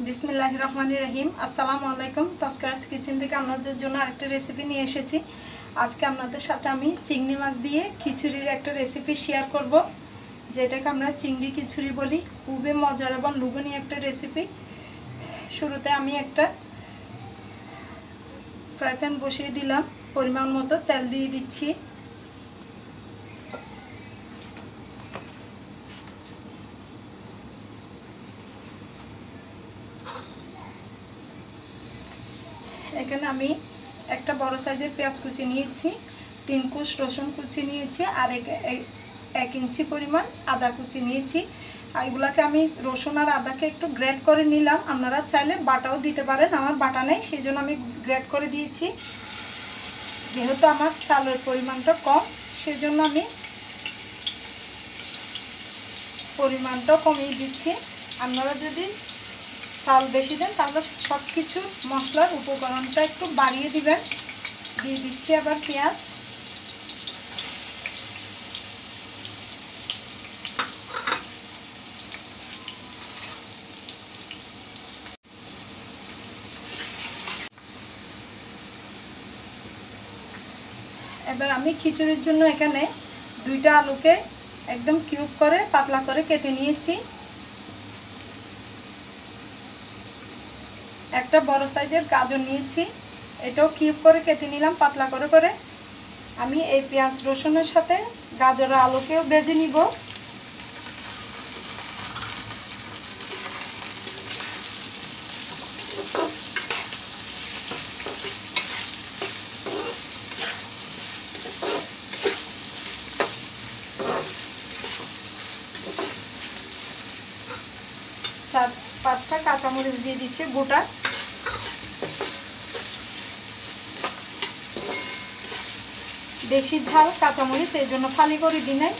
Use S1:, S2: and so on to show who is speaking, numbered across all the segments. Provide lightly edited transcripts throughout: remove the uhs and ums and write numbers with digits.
S1: বিসমিল্লাহির রহমানির রহিম। আসসালামু আলাইকুম। তস্করাজ কিচেন থেকে আপনাদের জন্য আরেকটা রেসিপি নিয়ে এসেছি। আজকে আপনাদের সাথে আমি চিংড়ি মাছ দিয়ে খিচুড়ির একটা রেসিপি শেয়ার করব, যেটাকে আমরা চিংড়ি খিচুড়ি বলি। খুবই মজার এবং লোভনীয় একটা রেসিপি। শুরুতে আমি একটা ফ্রাই প্যান বসিয়ে দিলাম, পরিমাণ মতো তেল দিয়ে দিচ্ছি। এখানে আমি একটা বড় সাইজের পেঁয়াজ কুচি নিয়েছি, 3 কোষ রসুন কুচি নিয়েছি, আর 1 ইঞ্চি পরিমাণ আদা কুচি নিয়েছি। আর এগুলোকে আমি রসুন আর আদাকে একটু গ্রেট করে নিলাম। আপনারা চাইলে বাটাও দিতে পারেন, আমার বাটা নেই, সেই জন্য আমি গ্রেট করে দিয়েছি। যেহেতু আমার চালের পরিমাণটা কম, সেজন্য আমি পরিমাণটা কমিয়ে দিচ্ছি। আপনারা যদি চাল বেশি দেন তাহলে সব কিছু মশলার উপকরণটা একটু বাড়িয়ে দিবেন। দিয়ে দিচ্ছি আবার পেঁয়াজ। এবার আমি খিচুড়ির জন্য এখানে 2টা আলুকে একদম কিউব করে পাতলা করে কেটে নিয়েছি। একটা বড় সাইজের গাজর নিয়েছি, এটাও কিউব করে কেটে নিলাম পাতলা করে করে। আমি এই পেঁয়াজ রসুনের সাথে গাজর আর আলুকেও ভেজে নিব। চার 5টা কাঁচামরিচ দিয়ে দিচ্ছি গোটা। দেশি ঝাল কাঁচামরিচ, এই জন্য ফালি করে দিই নাই।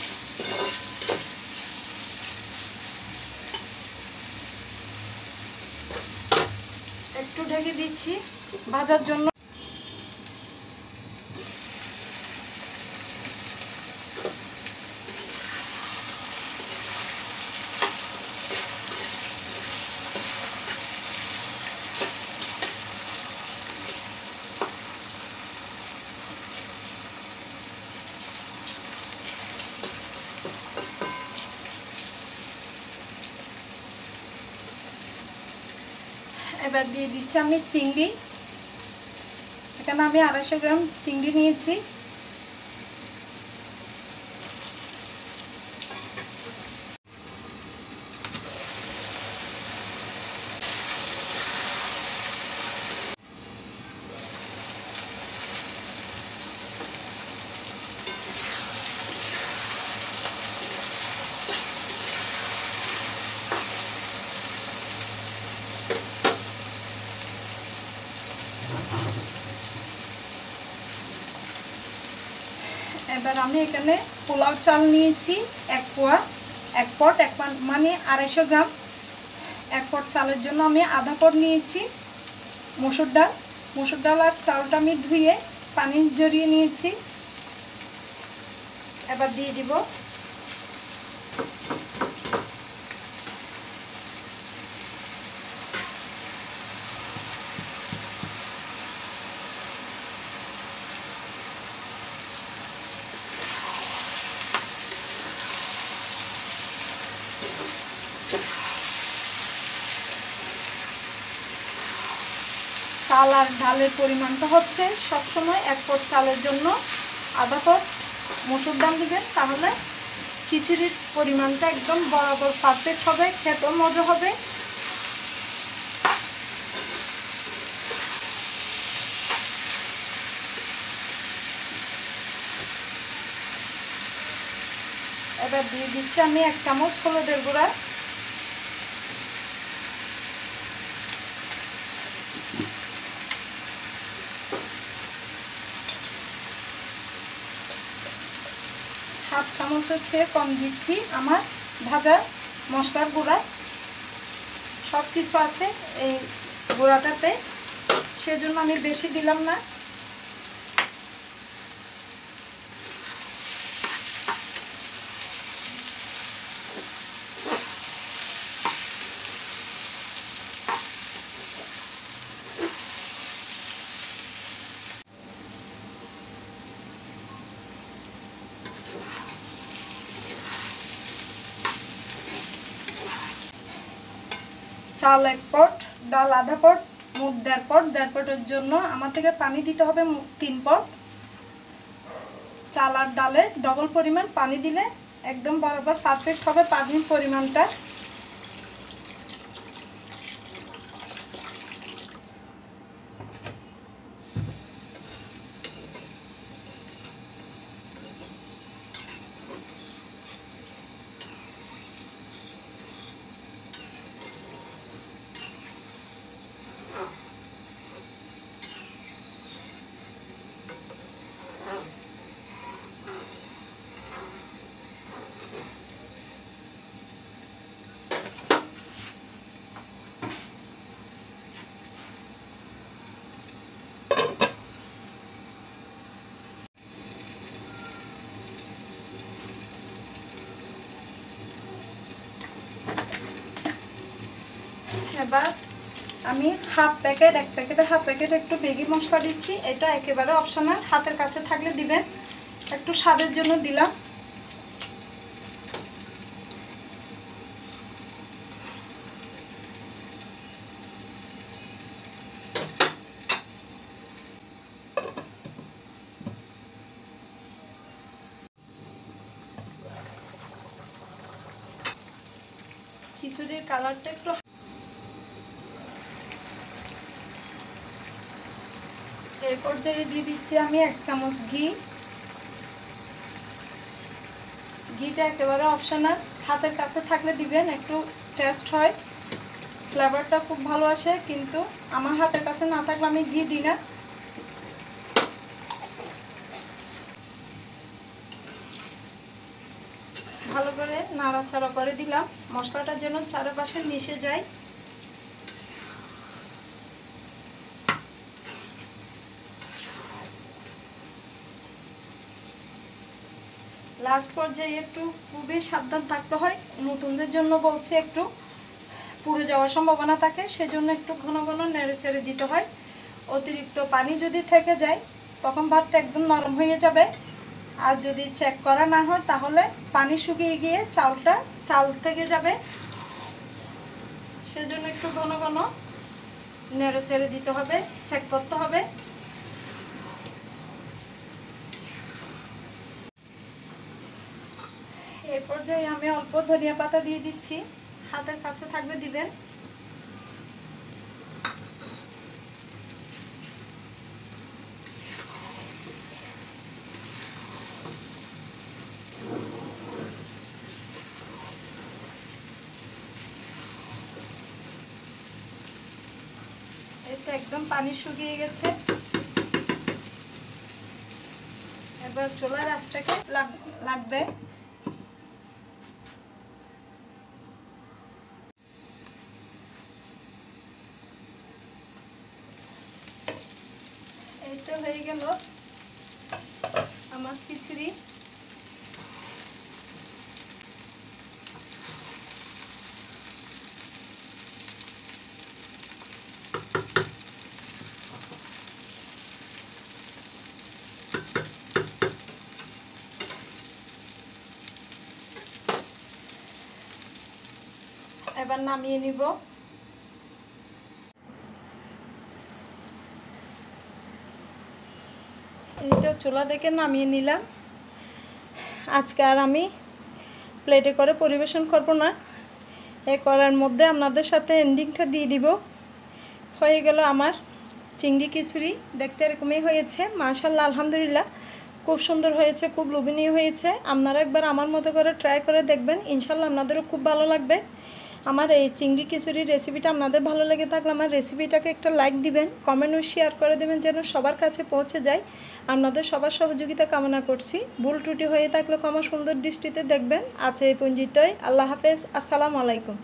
S1: একটু ঢেকে দিচ্ছি ভাজার জন্য। এবার দিয়ে দিচ্ছি আমি চিংড়ি। এখানে আমি 250 গ্রাম চিংড়ি নিয়েছি। এবার আমি এখানে পোলাও চাল নিয়েছি 1 পোয়া, 1 পট, মানে 250 গ্রাম। 1 পট চালের জন্য আমি আধা পট নিয়েছি মসুর ডাল। মসুর ডাল আর চালটা আমি ধুয়ে পানি ঝরিয়ে নিয়েছি। এবার দিয়ে দিব চাল আর ডালের পরিমাণটা হচ্ছে সবসময় 1 পট চালের জন্য আধা পট মসুর ডাল দিবেন, তাহলে খিচুড়ির পরিমাণটা একদম বরাবর পারফেক্ট হবে, খেতেও মজা হবে। এবার দিয়ে দিচ্ছি আমি 1 চামচ হলুদের গুঁড়া। হাফ চামচ হচ্ছে কম দিচ্ছি আমার ভাজা মশলার গুঁড়া। সব কিছু আছে এই গুঁড়াটাতে, সেজন্য আমি বেশি দিলাম না। চাল 1 পট, ডাল আধা পট, মোট 1.5 পট। 1.5 পটের জন্য আমার থেকে পানি দিতে হবে 3 পট। চাল আর ডালের ডবল পরিমাণ পানি দিলে একদম বরাবর পারফেক্ট হবে পানির পরিমাণটা। এবার আমি হাফ প্যাকেট, 1 প্যাকেটে হাফ প্যাকেট একটু ম্যাগি মশলা দিচ্ছি। এটা একেবারে অপশনাল, হাতের কাছে থাকলে দিবেন, একটু স্বাদের জন্য দিলাম। খিচুড়ির কালারটা একটু এই পর্যায়ে দিয়ে দিচ্ছি আমি 1 চামচ ঘি। ঘিটা একেবারে অপশনাল, হাতের কাছে থাকলে দিবেন, একটু টেস্ট হয়, ফ্লেভারটা খুব ভালো আসে, কিন্তু আমার হাতের কাছে না থাকলে আমি ঘি দিই না। ভালো করে নাড়াচাড়া করে দিলাম, মশলাটা যেন চারপাশে মিশে যায়। লাস্ট পর্যায়ে একটু খুবই সাবধান থাকতে হয়, নতুনদের জন্য বলছি, একটু পুড়ে যাওয়ার সম্ভাবনা থাকে, সেজন্য একটু ঘন ঘন নেড়ে চেড়ে দিতে হয়। অতিরিক্ত পানি যদি থেকে যায় তখন ভাতটা একদম নরম হয়ে যাবে, আর যদি চেক করা না হয় তাহলে পানি শুকিয়ে গিয়ে চাল থেকে যাবে, সেজন্য একটু ঘন ঘন নেড়ে চেড়ে দিতে হবে, চেক করতে হবে। এই পর্যায়ে আমি অল্প ধনিয়া পাতা দিয়ে দিচ্ছি, হাতের কাছে থাকলে দিবেন। এই তো একদম পানি শুকিয়ে গেছে। এবার চুলার আঁচটাকে লাগবে। এই তো হয়ে গেল আমার খিচুড়ি। এবার নামিয়ে নিব। এই তো চুলা থেকে নামিয়ে নিলাম। আজকে আর আমি প্লেটে করে পরিবেশন করব না, এই করার মধ্যে আপনাদের সাথে এন্ডিংটা দিয়ে দিব। হয়ে গেল আমার চিংড়ি খিচুড়ি, দেখতে এরকমই হয়েছে। মাশাআল্লাহ, আলহামদুলিল্লাহ, খুব সুন্দর হয়েছে, খুব লোভনীয় হয়েছে। আপনারা একবার আমার মতো করে ট্রাই করে দেখবেন, ইনশাল্লাহ আপনাদেরও খুব ভালো লাগবে। আমার এই চিংড়ি খিচুড়ির রেসিপিটা আপনাদের ভালো লেগে থাকলে আমার রেসিপিটাকে একটা লাইক দিবেন, কমেন্ট ও শেয়ার করে দেবেন, যেন সবার কাছে পৌঁছে যায়। আপনাদের সবার সহযোগিতা কামনা করছি। ভুল ত্রুটি হয়ে থাকলে ক্ষমা সুন্দর দৃষ্টিতে দেখবেন। আজ এই পর্যন্তই। আল্লাহ হাফেজ, আসসালামু আলাইকুম।